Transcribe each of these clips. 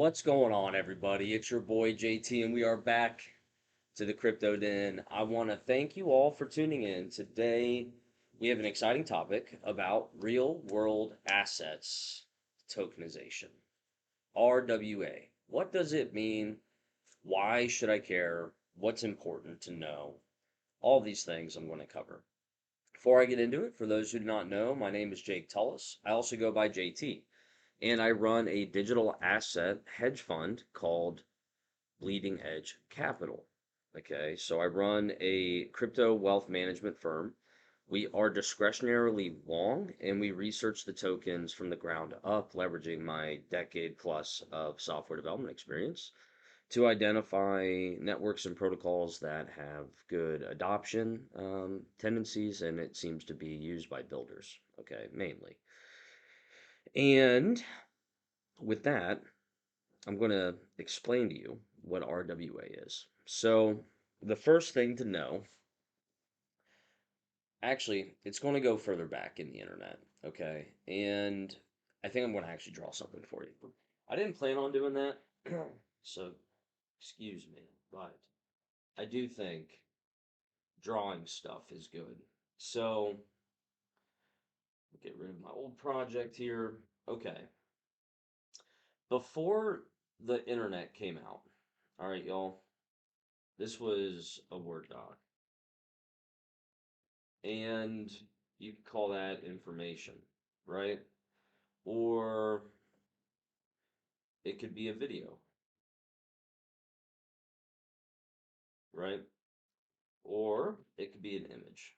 What's going on, everybody? It's your boy JT, and we are back to the Crypto Den. I want to thank you all for tuning in. Today, we have an exciting topic about real world assets tokenization. RWA. What does it mean? Why should I care? What's important to know? All these things I'm going to cover. Before I get into it, for those who do not know, my name is Jake Tullis. I also go by JT, and I run a digital asset hedge fund called Bleeding Edge Capital. Okay, so I run a crypto wealth management firm. We are discretionarily long and we research the tokens from the ground up, leveraging my decade plus of software development experience to identify networks and protocols that have good adoption tendencies, and it seems to be used by builders, okay, mainly. And with that, I'm going to explain to you what RWA is. So, the first thing to know, actually, it's going to go further back in the internet, okay? And I think I'm going to actually draw something for you. I didn't plan on doing that, so excuse me, but I do think drawing stuff is good. So, get rid of my old project here. Okay. Before the internet came out, all right, y'all, this was a Word doc. And you could call that information, right? Or it could be a video, right? Or it could be an image.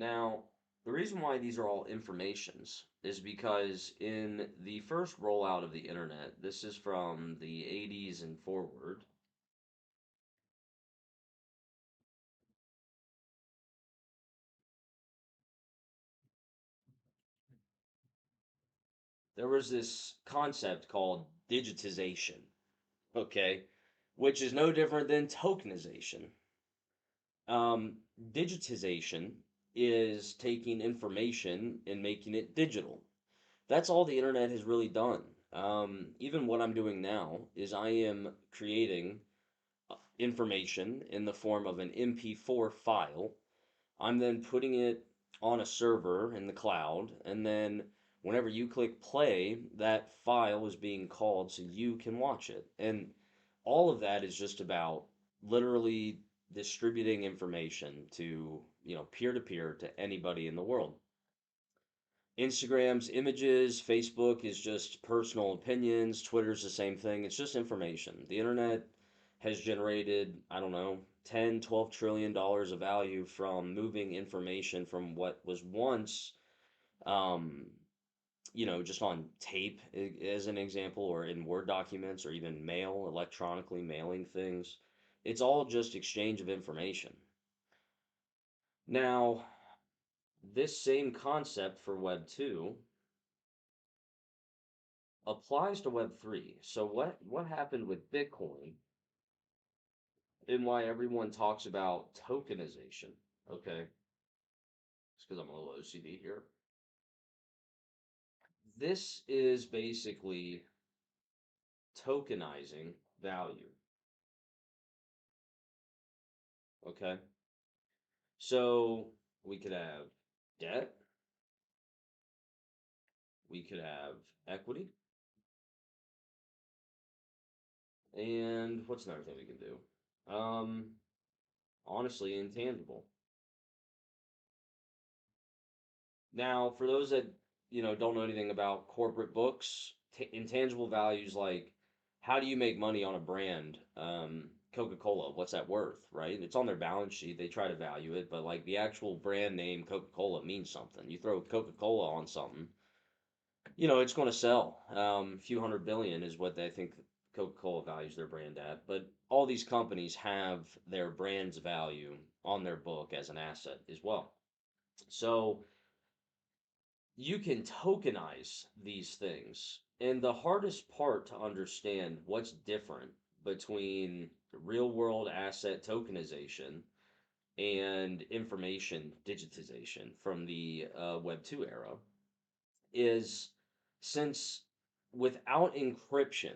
Now, the reason why these are all informations is because in the first rollout of the internet, this is from the 80s and forward, there was this concept called digitization, okay, which is no different than tokenization. Um, Digitization is taking information and making it digital. That's all the internet has really done. Even what I'm doing now is I am creating information in the form of an MP4 file. I'm then putting it on a server in the cloud, and then whenever you click play, that file is being called so you can watch it. And all of that is just about literally distributing information to, peer to peer to anybody in the world. Instagram's images, Facebook is just personal opinions, Twitter's the same thing. It's just information. The internet has generated, I don't know, 10, 12 trillion dollars of value from moving information from what was once um, just on tape as an example, or in Word documents, or even mail, electronically mailing things. It's all just exchange of information. Now, this same concept for Web 2 applies to Web 3. So what happened with Bitcoin and why everyone talks about tokenization? Okay, it's because I'm a little OCD here. This is basically tokenizing value. Okay, so we could have debt, we could have equity, and what's another thing we can do? Honestly, intangible. Now, for those that don't know anything about corporate books, intangible values like how do you make money on a brand? Coca-Cola, what's that worth, right? It's on their balance sheet. They try to value it, but like the actual brand name Coca-Cola means something. You throw Coca-Cola on something, it's going to sell. A few hundred billion is what they think Coca-Cola values their brand at. But all these companies have their brand's value on their book as an asset as well. So you can tokenize these things. And the hardest part to understand what's different between real world asset tokenization and information digitization from the Web 2 era is since without encryption,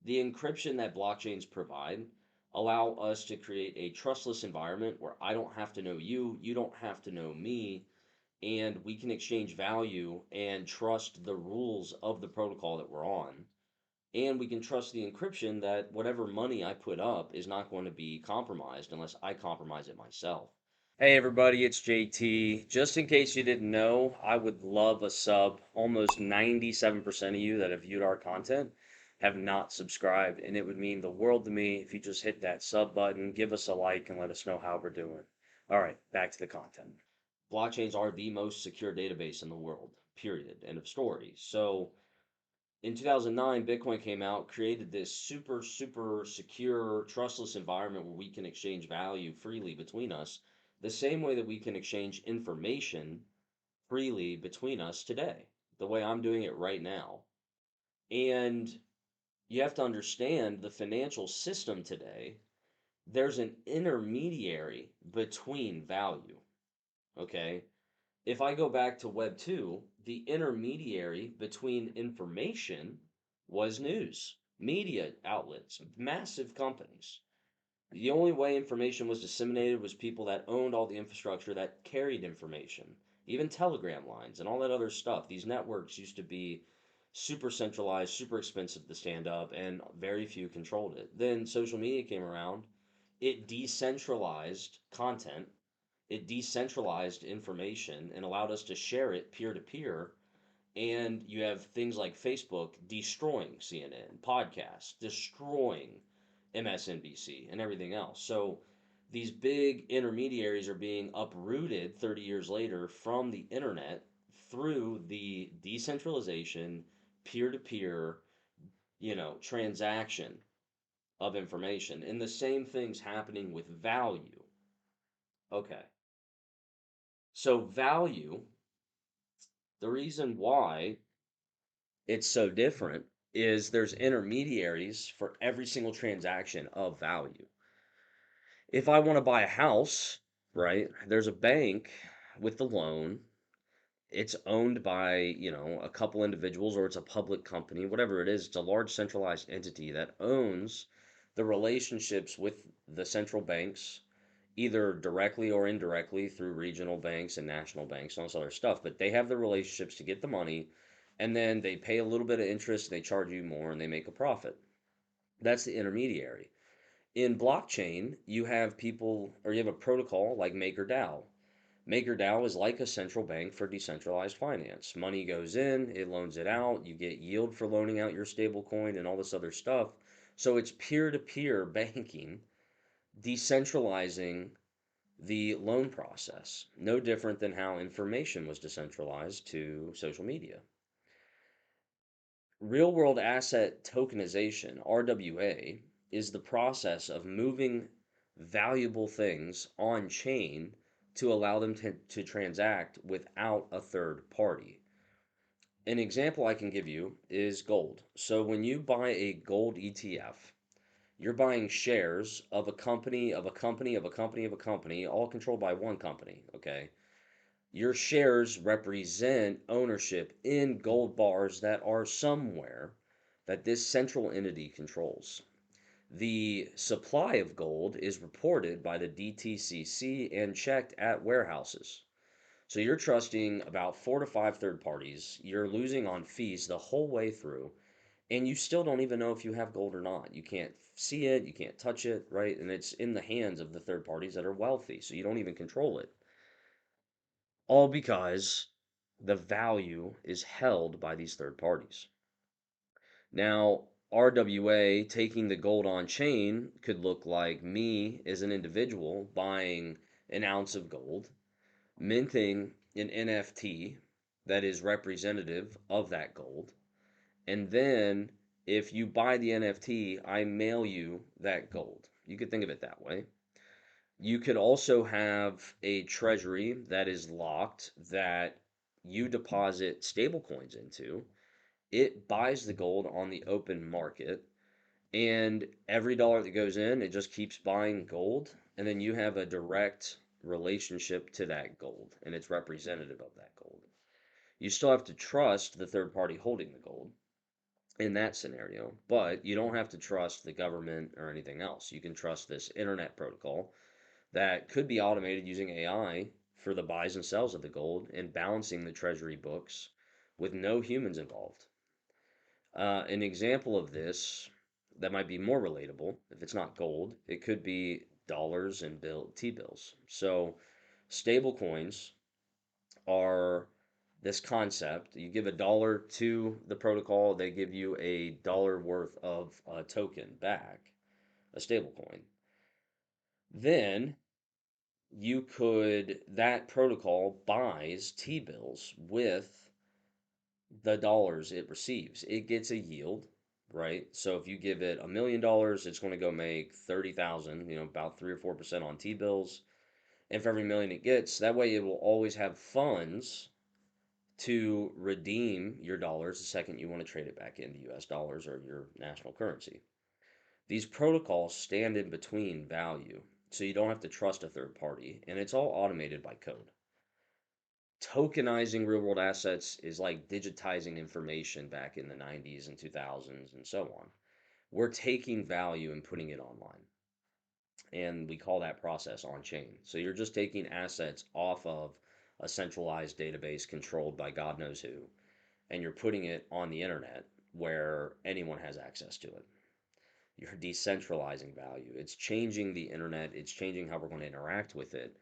the encryption that blockchains provide allow us to create a trustless environment where I don't have to know you, you don't have to know me, and we can exchange value and trust the rules of the protocol that we're on. And we can trust the encryption that whatever money I put up is not going to be compromised unless I compromise it myself. Hey everybody, it's JT. Just in case you didn't know, I would love a sub. Almost 97% of you that have viewed our content have not subscribed, and it would mean the world to me if you just hit that sub button, give us a like, and let us know how we're doing. All right, back to the content. Blockchains are the most secure database in the world, period. End of story. So in 2009, Bitcoin came out, created this super, super secure, trustless environment where we can exchange value freely between us, the same way that we can exchange information freely between us today, the way I'm doing it right now. And you have to understand the financial system today, there's an intermediary between value. Okay. If I go back to Web 2, the intermediary between information was news, media outlets, massive companies. The only way information was disseminated was people that owned all the infrastructure that carried information, even telegram lines and all that other stuff. These networks used to be super centralized, super expensive to stand up, and very few controlled it. Then social media came around, it decentralized content, it decentralized information and allowed us to share it peer to peer. And you have things like Facebook destroying CNN, podcasts destroying MSNBC, and everything else. So these big intermediaries are being uprooted 30 years later from the internet through the decentralization, peer to peer, transaction of information. And the same thing's happening with value. Okay. So value, the reason why it's so different is there's intermediaries for every single transaction of value. If I want to buy a house, right, there's a bank with the loan. It's owned by, a couple individuals or it's a public company, whatever it is. It's a large centralized entity that owns the relationships with the central banks, either directly or indirectly through regional banks and national banks and all this other stuff. But they have the relationships to get the money, and then they pay a little bit of interest, and they charge you more, and they make a profit. That's the intermediary. In blockchain, you have people, or you have a protocol like MakerDAO. MakerDAO is like a central bank for decentralized finance. Money goes in, it loans it out, you get yield for loaning out your stable coin and all this other stuff. So it's peer to peer banking, decentralizing the loan process. No different than how information was decentralized to social media. Real world asset tokenization, RWA, is the process of moving valuable things on chain to allow them to transact without a third party. An example I can give you is gold. So when you buy a gold ETF, you're buying shares of a company, of a company, of a company, of a company, all controlled by one company, okay? Your shares represent ownership in gold bars that are somewhere that this central entity controls. The supply of gold is reported by the DTCC and checked at warehouses. So you're trusting about 4 to 5 third parties. You're losing on fees the whole way through, and you still don't even know if you have gold or not. You can't see it, you can't touch it, right? And it's in the hands of the third parties that are wealthy, so you don't even control it. All because the value is held by these third parties. Now, RWA taking the gold on chain could look like me as an individual buying an ounce of gold, minting an NFT that is representative of that gold. And then if you buy the NFT, I mail you that gold. You could think of it that way. You could also have a treasury that is locked that you deposit stablecoins into. It buys the gold on the open market, and every dollar that goes in, it just keeps buying gold. And then you have a direct relationship to that gold, and it's representative of that gold. You still have to trust the third party holding the gold in that scenario, but you don't have to trust the government or anything else. You can trust this internet protocol that could be automated using AI for the buys and sells of the gold and balancing the treasury books with no humans involved. An example of this that might be more relatable, if it's not gold, it could be dollars and T bills. So, stable coins are this concept. You give a dollar to the protocol, they give you a dollar worth of a token back, a stable coin. Then that protocol buys T bills with the dollars it receives. It gets a yield, right? So if you give it $1 million, it's going to go make 30,000, about 3 or 4% on T bills. And for every million it gets, that way it will always have funds to redeem your dollars the second you want to trade it back into US dollars or your national currency. These protocols stand in between value, so you don't have to trust a third party, and it's all automated by code. Tokenizing real world assets is like digitizing information back in the 90s and 2000s and so on. We're taking value and putting it online, and we call that process on chain. So you're just taking assets off of a centralized database controlled by God knows who, and you're putting it on the internet where anyone has access to it. You're decentralizing value. It's changing the internet, it's changing how we're going to interact with it.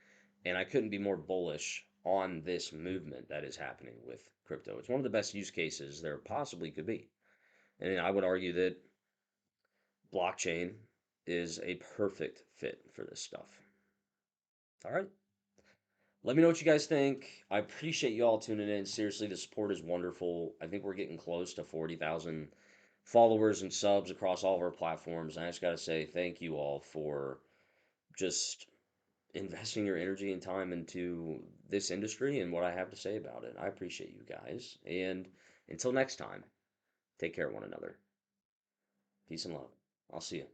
And I couldn't be more bullish on this movement that is happening with crypto. It's one of the best use cases there possibly could be. And I would argue that blockchain is a perfect fit for this stuff. All right. Let me know what you guys think. I appreciate you all tuning in. Seriously, the support is wonderful. I think we're getting close to 40,000 followers and subs across all of our platforms. And I just got to say thank you all for just investing your energy and time into this industry and what I have to say about it. I appreciate you guys. And until next time, take care of one another. Peace and love. I'll see you.